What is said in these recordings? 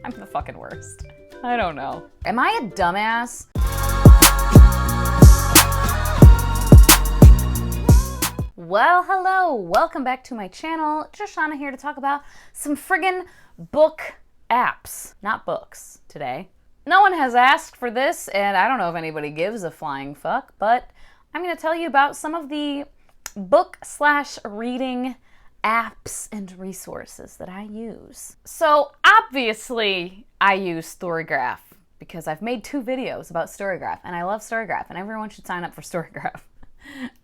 I'm the fucking worst. I don't know. Am I a dumbass? Well, hello. Welcome back to my channel. Shoshana here to talk about some friggin' book apps. Not books today. No one has asked for this, and I don't know if anybody gives a flying fuck, but I'm going to tell you about some of the book/reading apps and resources that I use. So obviously I use Storygraph because I've made 2 videos about Storygraph and I love Storygraph and everyone should sign up for Storygraph.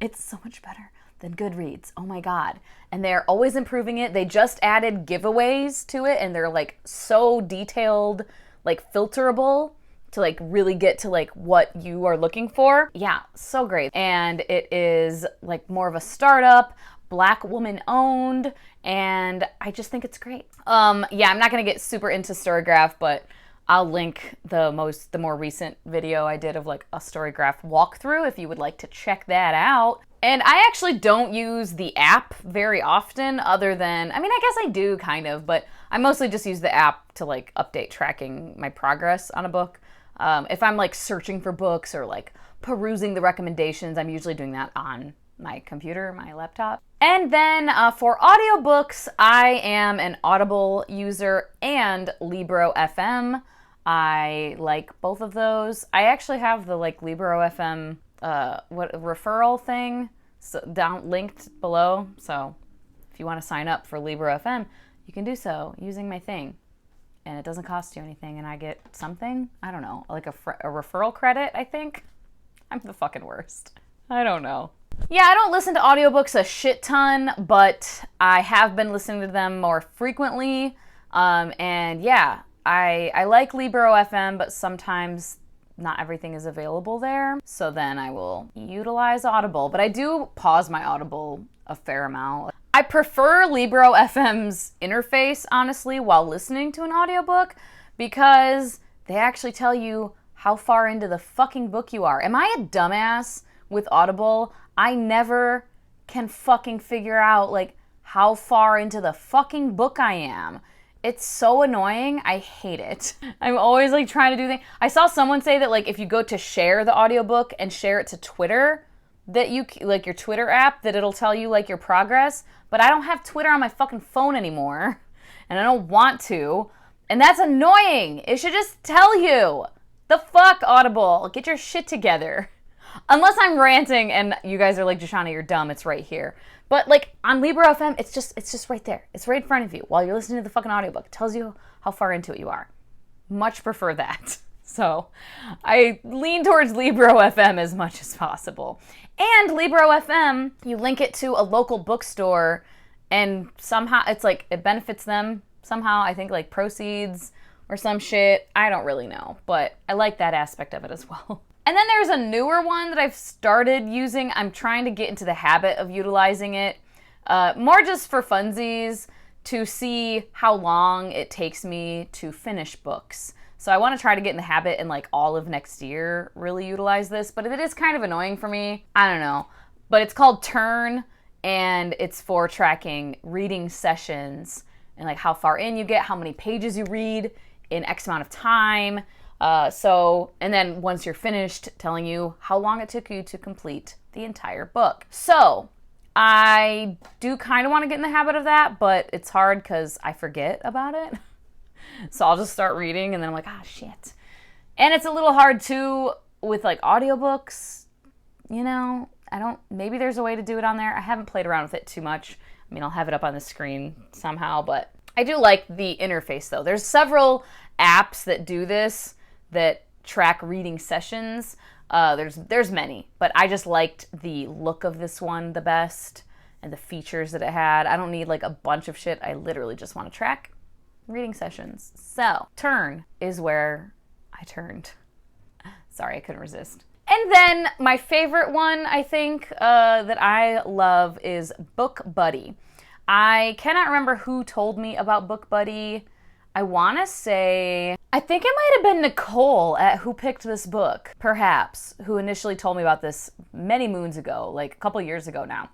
It's so much better than Goodreads. Oh my God. And they're always improving it. They just added giveaways to it and they're like so detailed, like filterable to like really get to like what you are looking for. Yeah, so great. And it is like more of a startup, Black woman owned, and I just think it's great. Yeah, I'm not gonna get super into Storygraph, but I'll link the more recent video I did of like a Storygraph walkthrough if you would like to check that out. And I actually don't use the app very often other than, I mean, I guess I do kind of, but I mostly just use the app to like update tracking my progress on a book. If I'm like searching for books or like perusing the recommendations, I'm usually doing that on my computer, my laptop. And then for audiobooks, I am an Audible user and Libro FM. I like both of those. I actually have the like Libro FM referral thing linked below. So if you want to sign up for Libro FM, you can do so using my thing. And it doesn't cost you anything, and I get something, I don't know, like a referral credit, I think. I'm the fucking worst. I don't know. Yeah, I don't listen to audiobooks a shit ton, but I have been listening to them more frequently. And yeah, I like Libro FM, but sometimes not everything is available there. So then I will utilize Audible, but I do pause my Audible a fair amount. I prefer Libro FM's interface, honestly, while listening to an audiobook because they actually tell you how far into the fucking book you are. Am I a dumbass with Audible? I never can fucking figure out like how far into the fucking book I am. It's so annoying. I hate it. I'm always like trying to do things. I saw someone say that like if you go to share the audiobook and share it to Twitter, that you like your Twitter app, that it'll tell you like your progress, but I don't have Twitter on my fucking phone anymore and I don't want to, and that's annoying. It should just tell you. The fuck, Audible, get your shit together. Unless I'm ranting and you guys are like, Joshana, you're dumb, it's right here. But like on Libro FM, it's just right there. It's right in front of you while you're listening to the fucking audiobook. It tells you how far into it you are. Much prefer that. So I lean towards Libro FM as much as possible. And Libro FM, you link it to a local bookstore and somehow it's like, it benefits them somehow. I think like proceeds or some shit. I don't really know, but I like that aspect of it as well. And then there's a newer one that I've started using. I'm trying to get into the habit of utilizing it, more just for funsies, to see how long it takes me to finish books. So I want to try to get in the habit and like all of next year really utilize this, but it is kind of annoying for me. I don't know, but it's called Turn and it's for tracking reading sessions and like how far in you get, how many pages you read in X amount of time. And then once you're finished, telling you how long it took you to complete the entire book. So I do kind of want to get in the habit of that, but it's hard because I forget about it. So I'll just start reading and then I'm like, ah, shit. And it's a little hard too with like audiobooks, you know, maybe there's a way to do it on there. I haven't played around with it too much. I mean, I'll have it up on the screen somehow, but I do like the interface though. There's several apps that do this, that track reading sessions. There's many, but I just liked the look of this one the best and the features that it had. I don't need like a bunch of shit. I literally just want to track reading sessions. So Turn is where I turned. Sorry, I couldn't resist. And then my favorite one, I think, that I love is Book Buddy. I cannot remember who told me about Book Buddy. I want to say, I think it might have been Nicole who picked this book, perhaps, who initially told me about this many moons ago, like a couple years ago now.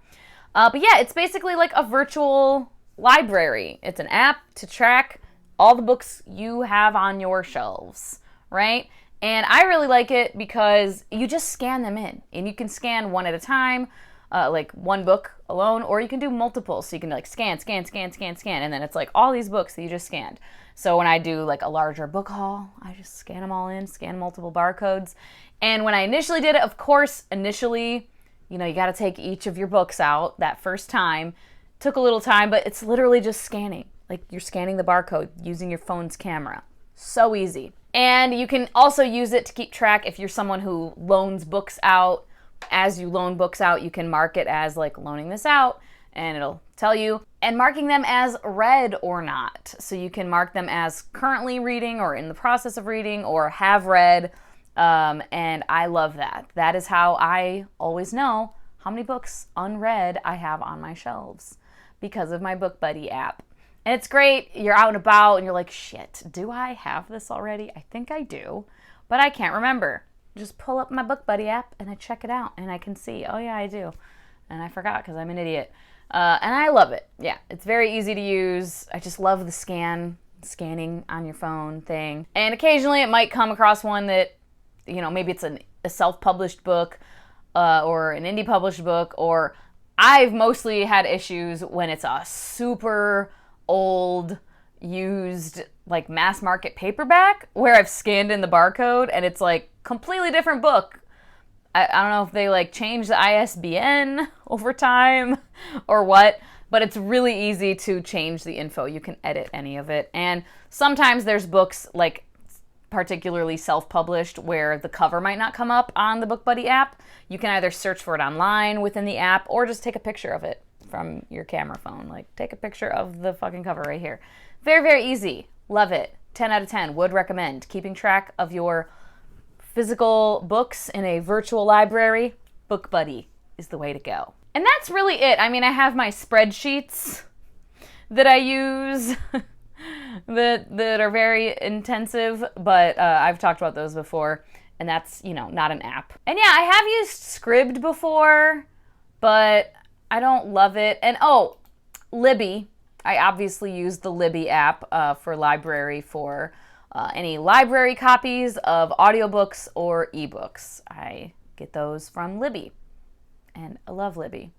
But yeah, it's basically like a virtual library. It's an app to track all the books you have on your shelves, right? And I really like it because you just scan them in, and you can scan one at a time, like one book alone, or you can do multiple. So you can like scan, and then it's like all these books that you just scanned. So when I do like a larger book haul, I just scan them all in, scan multiple barcodes. And when I initially did it, of course, initially, you know, you got to take each of your books out that first time. Took a little time, but it's literally just scanning. Like you're scanning the barcode using your phone's camera. So easy. And you can also use it to keep track if you're someone who loans books out. As you loan books out, you can mark it as like loaning this out, and it'll tell you. And marking them as read or not. So you can mark them as currently reading or in the process of reading or have read. And I love that. That is how I always know how many books unread I have on my shelves because of my Book Buddy app. And it's great. You're out and about and you're like, shit, do I have this already? I think I do, but I can't remember. Just pull up my Book Buddy app and I check it out and I can see, oh yeah, I do. And I forgot because I'm an idiot. And I love it. Yeah, it's very easy to use. I just love the scanning on your phone thing. And occasionally it might come across one that, you know, maybe it's a self-published book or an indie published book, or I've mostly had issues when it's a super old, used, like mass market paperback where I've scanned in the barcode and it's like completely different book. I don't know if they like changed the ISBN over time or what, but it's really easy to change the info. You can edit any of it. And sometimes there's books like particularly self-published where the cover might not come up on the Book Buddy app. You can either search for it online within the app or just take a picture of it from your camera phone. Like take a picture of the fucking cover right here. Very, very easy. Love it. 10 out of 10. Would recommend. Keeping track of your physical books in a virtual library, Book Buddy is the way to go. And that's really it. I mean, I have my spreadsheets that I use that are very intensive, but I've talked about those before, and that's, you know, not an app. And yeah, I have used Scribd before, but I don't love it. And oh, Libby. I obviously use the Libby app for library for any library copies of audiobooks or ebooks. I get those from Libby, and I love Libby.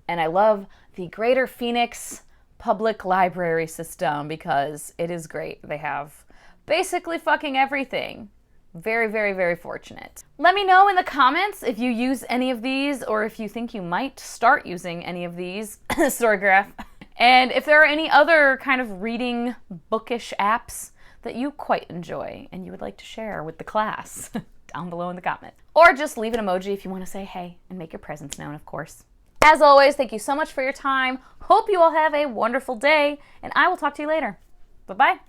And I love the Greater Phoenix Public Library system because it is great. They have basically fucking everything. Very, very, very fortunate. Let me know in the comments if you use any of these or if you think you might start using any of these, Storygraph. And if there are any other kind of reading bookish apps that you quite enjoy and you would like to share with the class down below in the comment. Or just leave an emoji if you want to say hey and make your presence known, of course. As always, thank you so much for your time. Hope you all have a wonderful day, and I will talk to you later. Bye-bye.